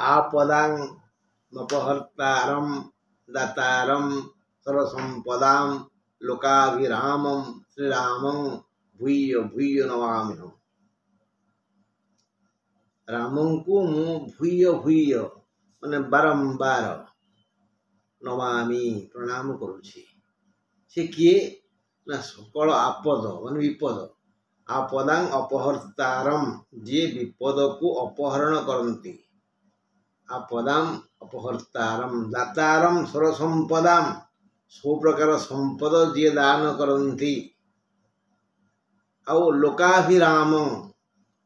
आपदां अपहर्तारं दातारं सर्वसंपदां लोकाभिरामं श्रीरामं भूय भूय नमाम्यहम्। रामं को मु भूय भूय माने बारंबार नमामि प्रणाम करुछि। से किए ना सकल आपद माने विपद आपदां अपहर्तारम जे विपद को अपहरण करती आपदां अपहर्तारम दातारम सर्वसंपदां सब प्रकार संपद जे दान करती आउ लोकाभिराम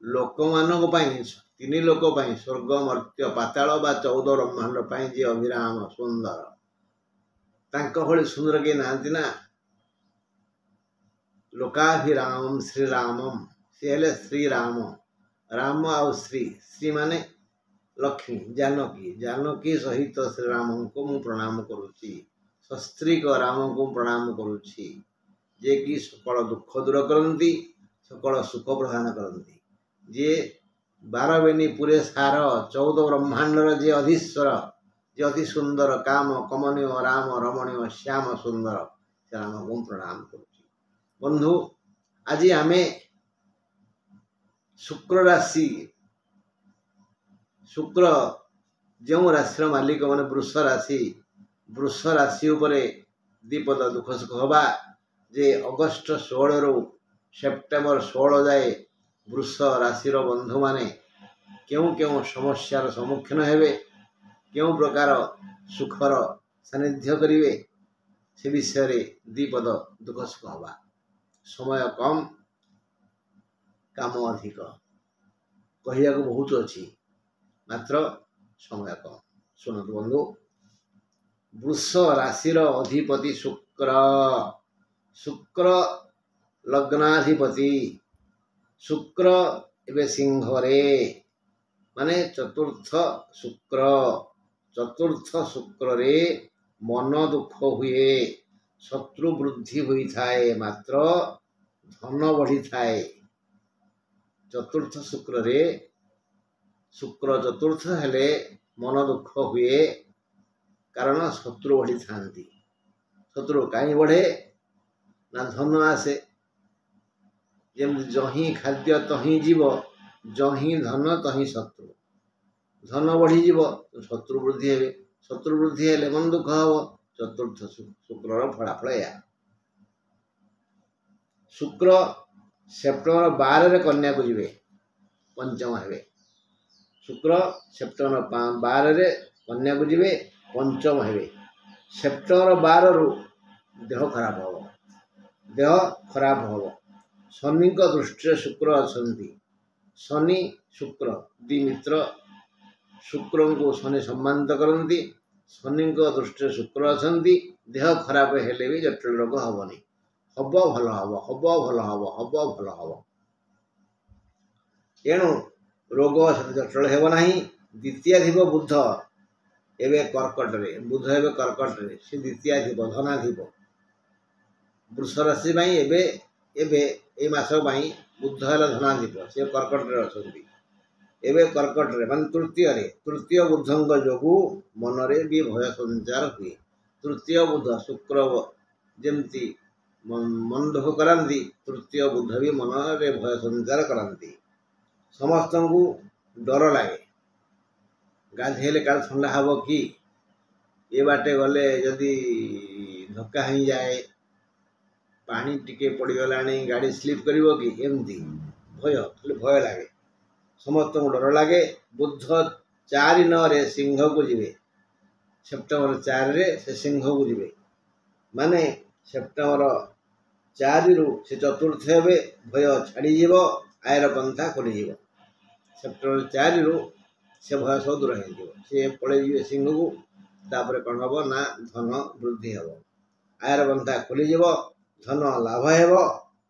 लोक मानक तीन लोक स्वर्ग मर्त्य पाताल बा 14 ब्रह्मांड जे अभिराम सुंदर तांको भली सुंदर के नांती ना। लोकाभिरामम श्रीरामम से हेले श्रीराम राम आउ श्री श्री माने लक्ष्मी जानकी जानकी सहित श्रीराम को मु प्रणाम करुछि। सस्त्रीक राम को प्रणाम करुछि जे कि सकल दुख दूर करती सकल सुख प्रदान करती जे 12 बेनी पुरे सार 14 ब्रह्मांडर जे अधीश्वर जे अति सुंदर काम कमनीय राम रमणीय श्याम सुंदर से राम को प्रणाम करुछि। बंधु आज आमे शुक्र राशि शुक्र जो राशि मालिक माने वृष राशि उपरे दीपद दुख सुख हवा जे अगस्ट 16 रु सेप्टेम्बर 16 जाए वृष राशि बंधु माने क्यों क्यों समस्यार सम्मुखीन हेबे क्यों प्रकार सुखर सानिध्य करिवे से विषय रे दीपद दुख सुख हवा। समय कम काम अधिक कहिया को बहुत अच्छी मात्र समय कम। सुनतु बंधु वृष राशिर अधिपति शुक्र शुक्र लग्नाधिपति शुक्र एवं सिंह रे माने चतुर्थ शुक्र रे मन दुख हुए शत्रु वृद्धि हुई थाए मात्र धन बढ़ी थाए। चतुर्थ शुक्र रे शुक्र चतुर्थ हेले मन दुख हुए कारण शत्रु बढ़ी थांती। शत्रु कहीं बढ़े ना धन आसे जमी जही खाद्य तही जीव जही धन तही शत्रु धन बढ़ी जीव शत्रु वृद्धि हे शत्रु वृद्धि हेले मन दुख हम। चतुर्थ शुक्र फलाफल या शुक्र सेप्टेम्बर 12 रे कन्या को जीवे पंचम हेबे शुक्र सेप्टेम्बर 12 रे कन्या को जीवे पंचम हेबे। सेप्टेम्बर 12 रु देह खराब हम शनि को दृष्टि शुक्र अछंती शनि शुक्र दि मित्र शुक्र को शनि सम्मानित करती शनि को दृष्टि शुक्र अछंती देह खराब हेले भी जटिल रोग हबनी हब भल हम एणु रोग जटिल हेब नहीं। द्वितीयाधिप बुध एवं कर्कट रे बुध एवं कर्कट रे से द्वितीयाधिप धनाधिप वृष राशि एबे एबे ए मास बुध है धनाधिप से कर्कट रे अछंती एवं कर्कट रे मान तृतीय बुधंग जोगु मन रे भी भय संचार हुए। तृतीय बुध शुक्र जमती मन दुख करांती तृतीय बुध भी मन रे भय संचार करांती। समस्त को डर लगे गाधेले काल ठंडा हब कि ये बाटे गले जदि धक्का हो जाए पानी टिके पड़गला गाड़ी स्लीप करिवो कि एमती भय भय लगे समस्त को डर लगे। बुध 4-9 रे सिंह को जीवे सेप्टेम्बर 4 रे से सिंह को जीवे माने सेप्टेम्बर 4 रु से चतुर्थ हेबे भय छाड़ी जीव आयर पंथा खोली जीव। सेप्टेम्बर 4 रु से भय सब दूर हो से पड़े जीवे सिंह को तापर कौन हम ना धन वृद्धि हम आयर पंथा खोली जीव धन लाभ हेब।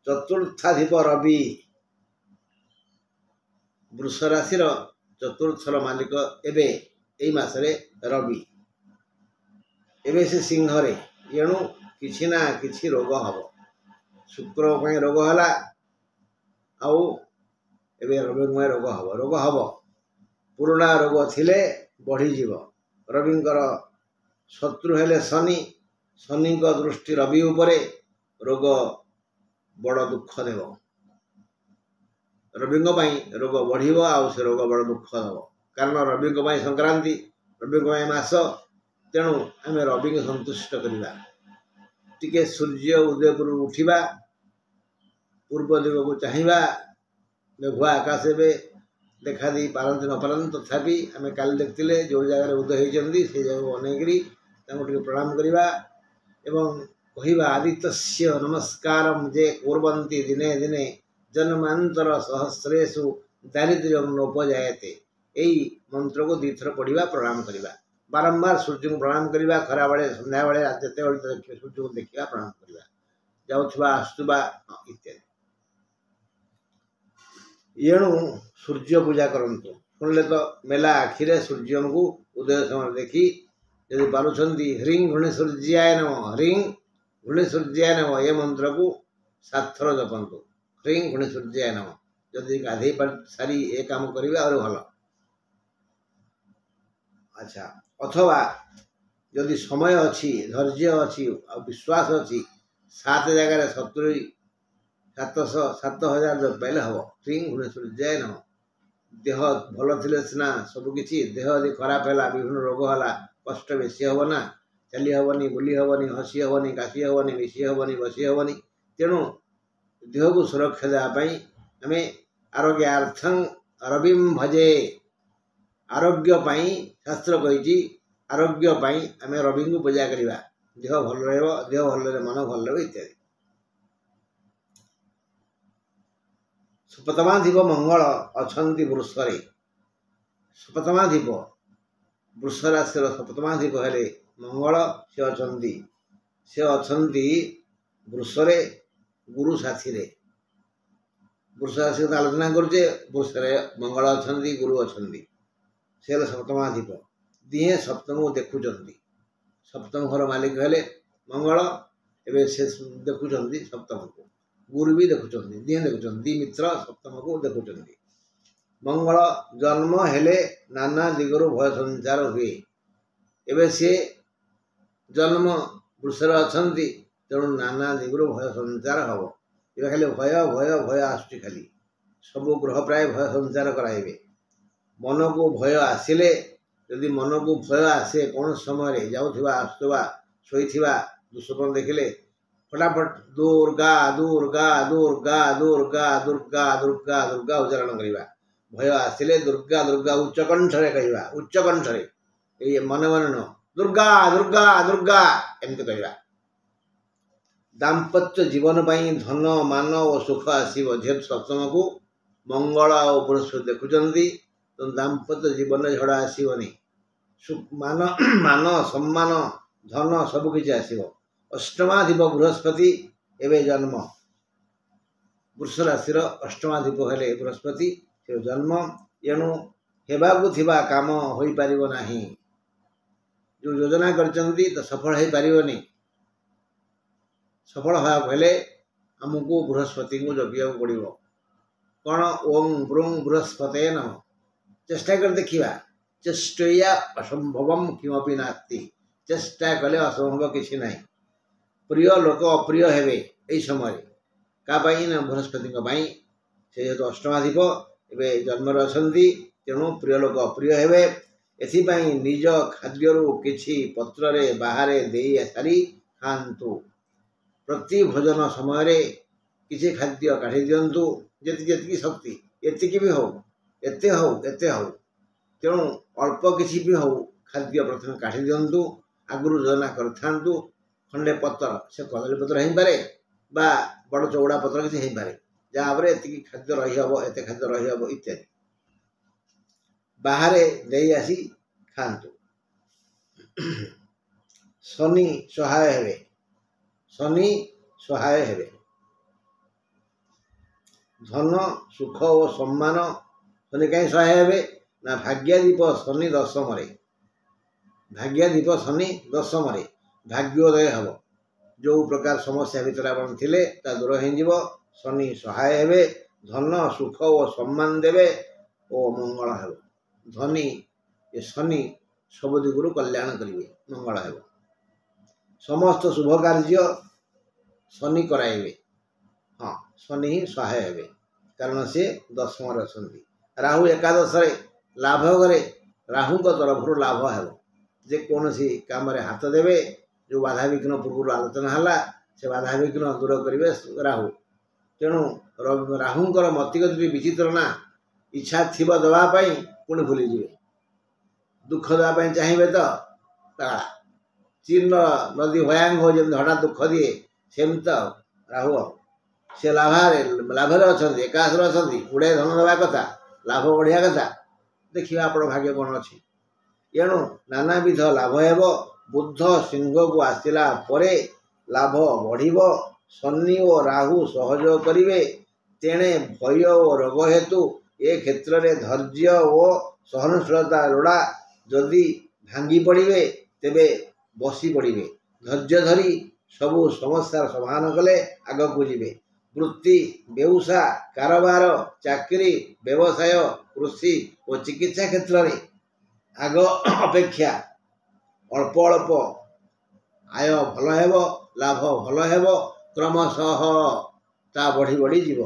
चतुर्थाधिप रवि वृष राशि चतुर्थर मालिक एबे एई मासरे रवि एबे से सिंह रे एणु किछि ना किछि रोग हम शुक्र पई रोग हला आउ एबे रवि रोग हम पुराना रोग थिले बढ़ीज रविंकर शत्रु हेले शनि शनि दृष्टि रवि उपरे रोग बड़ दुख देव रवि रोग बढ़ आ से रोग बड़ दुख देव कारण रवि संक्रांति रवि मास तेणु आम रवि को संतुष्ट करवा टिके सूर्य उदय पूर्व उठा पूर्व दिग को चाहिए मेघुआ आकाश देखा दे पारती न पारती तथापि आम काली देखते जो जगार उदय होती से जगह अनेकरी प्रणाम करवा एवं कहवा आदित्य नमस्कार जे कुर्वन्ति दिने दिने जन्मांतर सहस्रेशु दारिद्र्य नोपजायते यही मंत्र को दुईथर पढ़ा प्रणाम करवा बारंबार सूर्य को प्रणाम करवा खरा बेले संध्या बेले जिते सूर्य को देखा प्रणाम करवा जाऊा आसुवा इत्यादि एणु सूर्य पूजा करंतु शुणिले तो मेला आखिरे सूर्य को उदय समय देखी यदि पारुछंती ह्रीं घृणी सूर्याय नम ह्रीं घृणी सूर्याय नम ये मंत्र को 7 थर जपंतु ह्रीं घृणी सूर्याय नम जदि गाधे सारी ए काम करिवे और भल अच्छा अथवा जदि समय अच्छी धैर्य अच्छी विश्वास अच्छी 7 जगह 70 7,000 जब पाइले हम ह्रीं घृणी सूर्याय नम देह भल थे सीना सबकि देह यदि खराब है विभिन्न रोग है कष्ट बेसी हम ना चली हेनी बुली हेनी हसी हेनी काशी हेनी मिसी हेनी बसी हेनी तेणु देह को सुरक्षा देवाई आम आरोग्यार्थं रवि भजे आरोग्य शास्त्र कही आरोग्य आम रवि को पूजा करवा देह भल देह भल मन भल इत्यादि सप्तमाधिप मंगल अछंती वृषरे सप्तमाधिप वृष राशि सप्तमाधिप हेले मंगल से अछंती वृषरे गुरु साथी वृष राशि आलोचना करुचे वृषरे मंगल अछंती गुरु अछंती से सप्तमाधिप दिहे सप्तम को देखुंट सप्तम घर मालिक हेले मंगल एवं से देखुंट सप्तम को गुरु भी देखुं दिहे देखुं मित्र सप्तम को देखुं मंगल जन्म हेले नाना दिगरु भय संचार हुए एवं सी जन्म वृषर अच्छी तेणु नाना दिगरु भय संचार हम ये खाली भय भय भय आसुची खाली सब ग्रह प्राय भय संचार कराइबे मन को भय आसिले यदि मन को भय आसे कौन समय जाऊा आसुवा शोवा दुष्पन देखिले फटाफट दुर्गा दुर्गा दुर्गा दुर्गा दुर्गा दुर्गा दुर्गा उच्चारण करवा भय आसिले दुर्गा दुर्गा उच्चकंठरे कहवा उच्चकंठरे ये मन मन न दुर्गा दुर्गा दुर्गा एमती कहवा दाम्पत्य जीवन धन मान और सुख आसो जेहेतु सप्तम को मंगल और बृहस्पति देखुंट तो दाम्पत्य जीवन झड़ा आसोनी मान मान सम्मान धन सबकि आसो अष्टमाधिप बृहस्पति एवं जन्म वृष राशि अष्टमाधिप हेले बृहस्पति से जन्म एणु हेबाकु थिबा काम होई पारिबो नाही जो योजना करचंती तो सफल हो पारिबोनी सफल हेले आमको बृहस्पति को जपिया पड़ो कौन ओं ब्रूं बृहस्पते नम चेष्टा कर देखा चेष्टया असंभवम किमपि नास्ति चेष्टा कले असंभव किसी ना प्रिय लोक अप्रिय हेबे यही समय क्या ना बृहस्पति से जेहेतु अष्टमाधिप एवं जन्म अच्छी तेणु प्रिय लोक अप्रिय हेबे एथिपाई निज खाद्य किछि पत्र बाहर दे सारी खातु प्रति भोजन समय किसी खाद्य काढ़ी दिंतु जी शक्ति एतिकी भी हो एते हो तेणु अल्प किसी भी हो खाद्य प्रथम काढ़ी दिंतु आगुरी योजना कर खंडे पत्र से कदली पत्र हो पारे बा बड़ चौड़ा पत्र किसी हो पारे जहाँ एति खाद्य रही एत खाद्य रही इत्यादि बाहर दे आसी खातु शनि सहाय हेबे धन सुख और सम्मान शनि कहीं सहाय हेबे ना भाग्यादीप शनि दशम भाग्योदय हम जो प्रकार समस्या भितर आप थे दूर हो शनि सहाय हेबे धन सुख और सम्मान देवे और मंगल हे धनी ଏ ଶନି ସବୁ ଦିଗରୁ କଲ୍ୟାଣ କରିବେ, ମଙ୍ଗଳ ହେବ। ସମସ୍ତ ଶୁଭ କାର୍ଯ୍ୟ ଶନି କରାଇବେ। ହଁ, ଶନି ହିଁ ସହାୟ ହେବେ, କାରଣ ସେ ଦଶମରେ ଅଛନ୍ତି। ରାହୁ ଏକାଦଶରେ ଲାଭ କରେ, ରାହୁଙ୍କ ତରଫରୁ ଲାଭ ହେବ। ଯେକୌଣସି କାମରେ ହାତ ଦେବେ, ଯେଉଁ ବାଧାବିଘ୍ନ ପୂର୍ବରୁ ଆଲୋଚନା ହେଲା, ସେ ବାଧାବିଘ୍ନ ଦୂର କରିବେ ରାହୁ। ତେଣୁ ରାହୁଙ୍କର ମତିଗତି ବିଚିତ୍ର ନା, ଇଚ୍ଛା ଥିବ ଦେବା ପାଇଁ ପୁଣି ଭୁଲିଯିବେ, ଦୁଃଖ ଦେବା ପାଇଁ ଚାହିଁବେ ତ ପାଗଳା। ଚୀନର ନଦୀ ହୟାଙ୍ଗ ଯେମିତି ହଠାତ୍ ଦୁଃଖ ଦିଏ, ସେମିତି ତ ରାହୁ। ସେ ଲାଭରେ ଅଛନ୍ତି, ଏକାଦଶରେ ଅଛନ୍ତି, ଗୁଡ଼ାଏ ଧନ ଦେବା କଥା, ଲାଭ ବଢ଼ିବା କଥା। ଦେଖିବା ଆପଣ ଭାଗ୍ୟ କ'ଣ ଅଛି। ଏଣୁ ନାନାବିଧ ଲାଭ ହେବ। ବୁଧ ସିଂହକୁ ଆସିଲା ପରେ ଲାଭ ବଢ଼ିବ। ଶନି ଓ ରାହୁ ସହଯୋଗ କରିବେ। ତେଣେ ଭୟ ଓ ରୋଗ ହେତୁ ଏ କ୍ଷେତ୍ରରେ ଧୈର୍ଯ୍ୟ ଓ ସହନଶୀଳତା ଲୋଡ଼ା। ଯଦି ଭାଙ୍ଗି ପଡ଼ିବେ ତେବେ ବସି ପଡ଼ିବେ। ଧୈର୍ଯ୍ୟ ଧରି ସବୁ ସମସ୍ୟାର ସମାଧାନ କଲେ ଆଗକୁ ଯିବେ। ବୃତ୍ତି, ବ୍ୟବସାୟ, କାରବାର, ଚାକିରି, ବ୍ୟବସାୟ, କୃଷି ଓ ଚିକିତ୍ସା କ୍ଷେତ୍ରରେ ଆଗ ଅପେକ୍ଷା ଅଳ୍ପ ଅଳ୍ପ ଆୟ ଭଲ ହେବ, ଲାଭ ଭଲ ହେବ, କ୍ରମଶଃ ତା ବଢ଼ି ବଢ଼ି ଯିବ।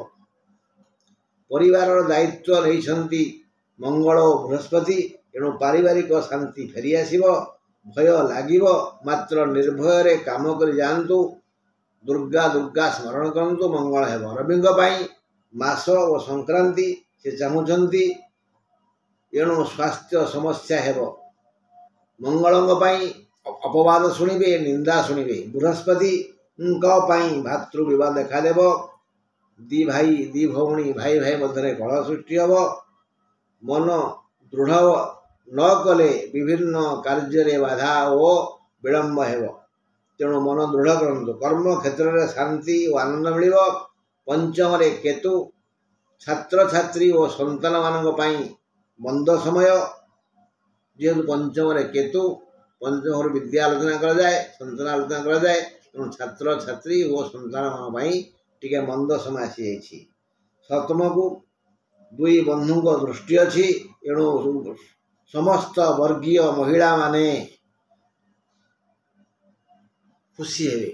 ପରିବାରର ଦାୟିତ୍ୱ ନେଇଛନ୍ତି ମଙ୍ଗଳ ଓ ବୃହସ୍ପତି। ଏଣୁ ପାରିବାରିକ ଶାନ୍ତି ଫେରିଆସିବ। ଭୟ ଲାଗିବ, ମାତ୍ର ନିର୍ଭୟରେ କାମ କରି ଯାଆନ୍ତୁ। ଦୁର୍ଗା ସ୍ମରଣ କରନ୍ତୁ, ମଙ୍ଗଳ ହେବ। ରବିଙ୍କ ପାଇଁ ମାସ ଓ ସଂକ୍ରାନ୍ତି ସେ ଚାହୁଁଛନ୍ତି, ଏଣୁ ସ୍ୱାସ୍ଥ୍ୟ ସମସ୍ୟା ହେବ। ମଙ୍ଗଳଙ୍କ ପାଇଁ ଅପବାଦ ଶୁଣିବେ, ନିନ୍ଦା ଶୁଣିବେ। ବୃହସ୍ପତିଙ୍କ ପାଇଁ ଭାତୃ ବିବାଦ ଦେଖାଦେବ। ଦି ଭାଇ, ଦି ଭଉଣୀ, ଭାଇ ଭାଇ ମଧ୍ୟରେ କଳହ ସୃଷ୍ଟି ହେବ। ମନ ଦୃଢ଼ ନ କଲେ ବିଭିନ୍ନ କାର୍ଯ୍ୟରେ ବାଧା ଓ ବିଳମ୍ବ ହେବ। ତେଣୁ ମନ ଦୃଢ଼ କରନ୍ତୁ। କର୍ମ କ୍ଷେତ୍ରରେ ଶାନ୍ତି ଓ ଆନନ୍ଦ ମିଳିବ। ପଞ୍ଚମରେ କେତୁ, ଛାତ୍ରଛାତ୍ରୀ ଓ ସନ୍ତାନମାନଙ୍କ ପାଇଁ ମନ୍ଦ ସମୟ। ଯେହେତୁ ପଞ୍ଚମରେ କେତୁ, ପଞ୍ଚମରୁ ବିଦ୍ୟା ଆଲୋଚନା କରାଯାଏ, ସନ୍ତାନ ଆଲୋଚନା କରାଯାଏ। ତେଣୁ ଛାତ୍ରଛାତ୍ରୀ ଓ ସନ୍ତାନମାନଙ୍କ ପାଇଁ ଟିକେ ମନ୍ଦ ସମୟ ଆସିଯାଇଛି। ସପ୍ତମକୁ ଦୁଇ ବନ୍ଧୁଙ୍କ ଦୃଷ୍ଟି ଅଛି। ଏଣୁ ସମସ୍ତ ବର୍ଗୀୟ ମହିଳାମାନେ ଖୁସି ହେବେ।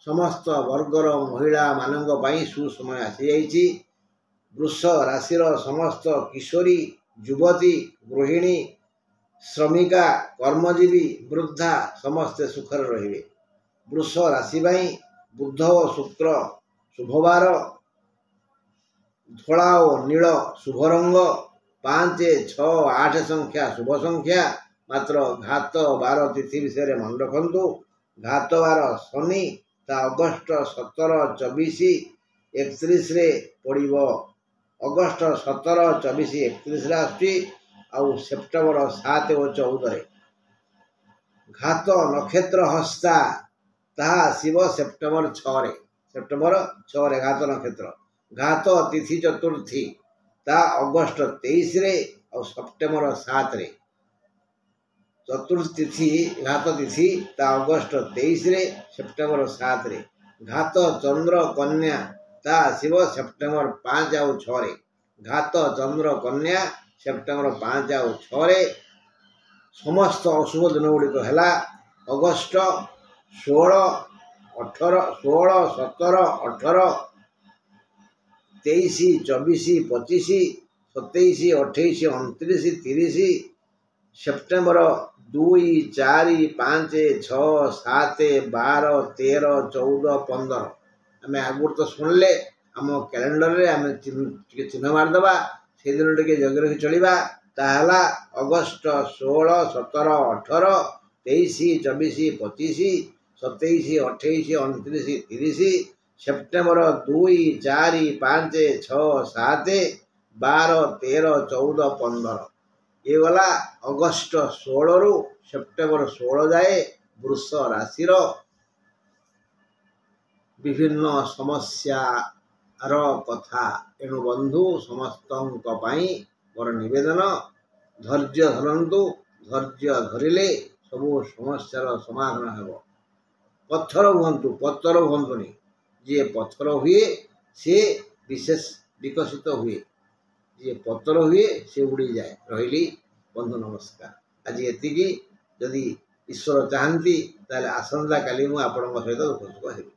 ସମସ୍ତ ବର୍ଗର ମହିଳାମାନଙ୍କ ପାଇଁ ସୁସମୟ ଆସିଯାଇଛି। ବୃଷ ରାଶିର ସମସ୍ତ କିଶୋରୀ, ଯୁବତୀ, ଗୃହିଣୀ, ଶ୍ରମିକା, କର୍ମଜୀବୀ, ବୃଦ୍ଧା ସମସ୍ତେ ସୁଖରେ ରହିବେ। ବୃଷ ରାଶି ପାଇଁ ବୁଧ ଓ ଶୁକ୍ର ଶୁଭବାର। ଧଳା ଓ ନୀଳ ଶୁଭ ରଙ୍ଗ। 5, 6, 8 ସଂଖ୍ୟା ଶୁଭ ସଂଖ୍ୟା। ମାତ୍ର ଘାତ ବାର ତିଥି ବିଷୟରେ ମନେ ରଖନ୍ତୁ। ଘାତ ବାର ଶନି, ତା ଅଗଷ୍ଟ 17, 24, 31ରେ ପଡ଼ିବ। ଅଗଷ୍ଟ 17, 24, 31ରେ ଆସୁଛି, ଆଉ ସେପ୍ଟେମ୍ବର 7 ଓ 14ରେ। ଘାତ ନକ୍ଷତ୍ର ହସ୍ତା, ତାହା ଆସିବ ସେପ୍ଟେମ୍ବର 6ରେ। ସେପ୍ଟେମ୍ବର 6ରେ ଘାତ ନକ୍ଷତ୍ର। ଘାତ ତିଥି ଚତୁର୍ଥୀ, ତା ଅଗଷ୍ଟ 23ରେ ଆଉ ସେପ୍ଟେମ୍ବର 7ରେ। ଚତୁର୍ଥୀ ତିଥି ଘାତ ତିଥି, ତା ଅଗଷ୍ଟ 23ରେ, ସେପ୍ଟେମ୍ବର 7ରେ। ଘାତ ଚନ୍ଦ୍ର କନ୍ୟା, ତା ଆସିବ ସେପ୍ଟେମ୍ବର 5 ଆଉ 6ରେ। ଘାତ ଚନ୍ଦ୍ର କନ୍ୟା ସେପ୍ଟେମ୍ବର 5 ଆଉ 6ରେ। ସମସ୍ତ ଅଶୁଭ ଦିନ ଗୁଡ଼ିକ ହେଲା ଅଗଷ୍ଟ 16, 17, 18, 23, 24, 25, 27, 28, 29, 30, ସେପ୍ଟେମ୍ବର 2, 4, 5, 6, 7, 12, 13, 14, 15। ଆମେ ଆଗରୁ ତ ଶୁଣିଲେ, ଆମ କ୍ୟାଲେଣ୍ଡରରେ ଆମେ ଟିକେ ଚିହ୍ନ ମାରିଦେବା, ସେଦିନ ଟିକେ ଜଗି ରଖି ଚଳିବା। ତାହା ହେଲା ଅଗଷ୍ଟ 16, 17, 18, 23, 24, 25, 27, 28, 29, 30, ସେପ୍ଟେମ୍ବର 2, 4, 5, 6, 7, 12, 13, 14, 15। ଏ ଗଲା ଅଗଷ୍ଟ 16ରୁ ସେପ୍ଟେମ୍ବର 16 ଯାଏ ବୃଷ ରାଶିର ବିଭିନ୍ନ ସମସ୍ୟାର କଥା। ଏଣୁ ବନ୍ଧୁ ସମସ୍ତଙ୍କ ପାଇଁ ମୋର ନିବେଦନ, ଧୈର୍ଯ୍ୟ ଧରନ୍ତୁ। ଧୈର୍ଯ୍ୟ ଧରିଲେ ସବୁ ସମସ୍ୟାର ସମାଧାନ ହେବ। ପଥର ହୁଅନ୍ତୁନି। ଯିଏ ପଥର ହୁଏ ସେ ବିଶେଷ ବିକଶିତ ହୁଏ, ଯିଏ ପଥର ହୁଏ ସେ ଉଡ଼ିଯାଏ। ରହିଲି ବନ୍ଧୁ, ନମସ୍କାର। ଆଜି ଏତିକି। ଯଦି ଈଶ୍ୱର ଚାହାନ୍ତି ତାହେଲେ ଆସନ୍ତାକାଲି ମୁଁ ଆପଣଙ୍କ ସହିତ ଦୁଃଖ ସୁଖ ହେବି।